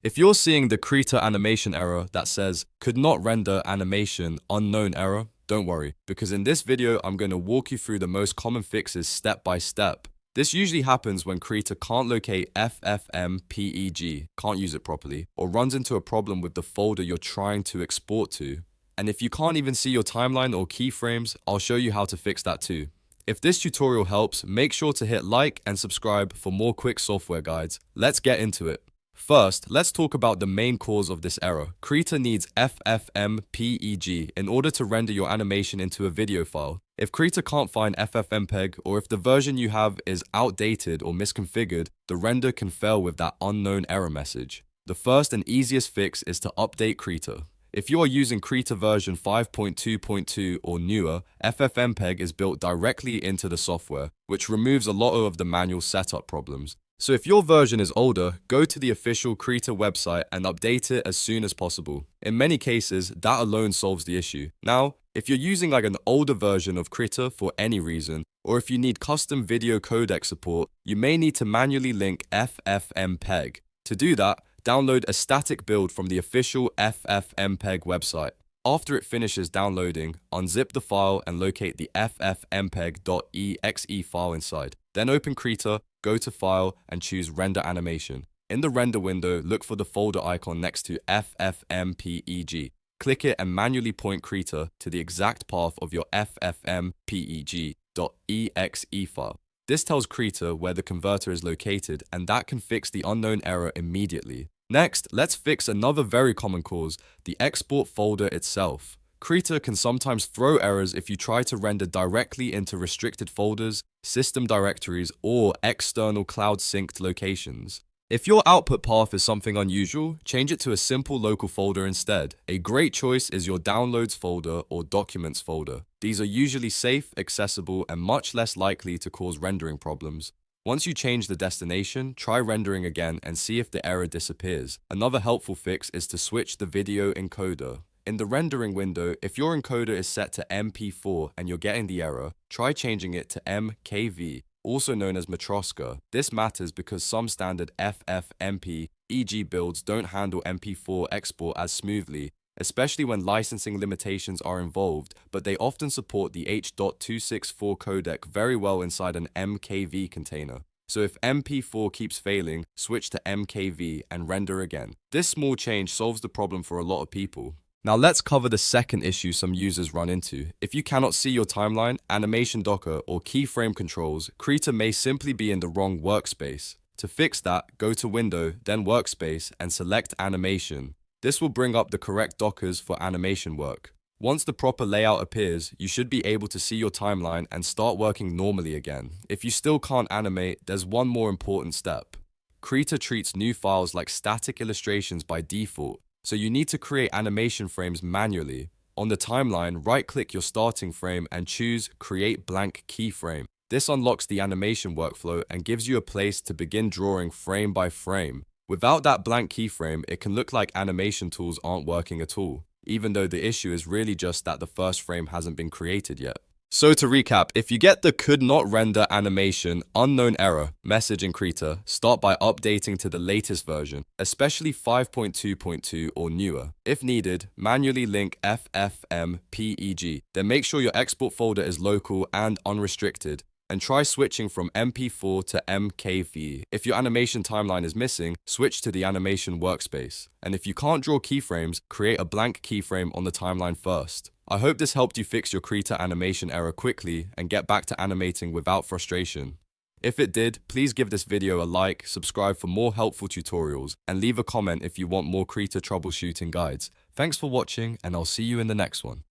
If you're seeing the Krita animation error that says could not render animation unknown error, don't worry, because in this video I'm going to walk you through the most common fixes step by step. This usually happens when Krita can't locate FFmpeg, can't use it properly, or runs into a problem with the folder you're trying to export to. And if you can't even see your timeline or keyframes, I'll show you how to fix that too. If this tutorial helps, make sure to hit like and subscribe for more quick software guides. Let's get into it. First, let's talk about the main cause of this error. Krita needs FFmpeg in order to render your animation into a video file. If Krita can't find FFmpeg, or if the version you have is outdated or misconfigured, the render can fail with that unknown error message. The first and easiest fix is to update Krita. If you are using Krita version 5.2.2 or newer, FFmpeg is built directly into the software, which removes a lot of the manual setup problems. So if your version is older, go to the official Krita website and update it as soon as possible. In many cases, that alone solves the issue. Now, if you're using like an older version of Krita for any reason, or if you need custom video codec support, you may need to manually link FFmpeg. To do that, download a static build from the official FFmpeg website. After it finishes downloading, unzip the file and locate the ffmpeg.exe file inside. Then open Krita, go to File, and choose Render Animation. In the render window, look for the folder icon next to FFmpeg. Click it and manually point Krita to the exact path of your ffmpeg.exe file. This tells Krita where the converter is located, and that can fix the unknown error immediately. Next, let's fix another very common cause, the export folder itself. Krita can sometimes throw errors if you try to render directly into restricted folders, system directories, or external cloud-synced locations. If your output path is something unusual, change it to a simple local folder instead. A great choice is your Downloads folder or Documents folder. These are usually safe, accessible, and much less likely to cause rendering problems. Once you change the destination, try rendering again and see if the error disappears. Another helpful fix is to switch the video encoder. In the rendering window, if your encoder is set to MP4 and you're getting the error, try changing it to MKV, also known as Matroska. This matters because some standard FFmpeg builds don't handle MP4 export as smoothly, especially when licensing limitations are involved, but they often support the H.264 codec very well inside an MKV container. So if MP4 keeps failing, switch to MKV and render again. This small change solves the problem for a lot of people. Now let's cover the second issue some users run into. If you cannot see your timeline, animation docker, or keyframe controls, Krita may simply be in the wrong workspace. To fix that, go to Window, then Workspace, and select Animation. This will bring up the correct dockers for animation work. Once the proper layout appears, you should be able to see your timeline and start working normally again. If you still can't animate, there's one more important step. Krita treats new files like static illustrations by default, so you need to create animation frames manually. On the timeline, right-click your starting frame and choose Create Blank Keyframe. This unlocks the animation workflow and gives you a place to begin drawing frame by frame. Without that blank keyframe, it can look like animation tools aren't working at all, even though the issue is really just that the first frame hasn't been created yet. So to recap, if you get the could not render animation unknown error message in Krita, start by updating to the latest version, especially 5.2.2 or newer. If needed, manually link FFmpeg, then make sure your export folder is local and unrestricted, and try switching from MP4 to MKV. If your animation timeline is missing, switch to the animation workspace. And if you can't draw keyframes, create a blank keyframe on the timeline first. I hope this helped you fix your Krita animation error quickly and get back to animating without frustration. If it did, please give this video a like, subscribe for more helpful tutorials, and leave a comment if you want more Krita troubleshooting guides. Thanks for watching, and I'll see you in the next one.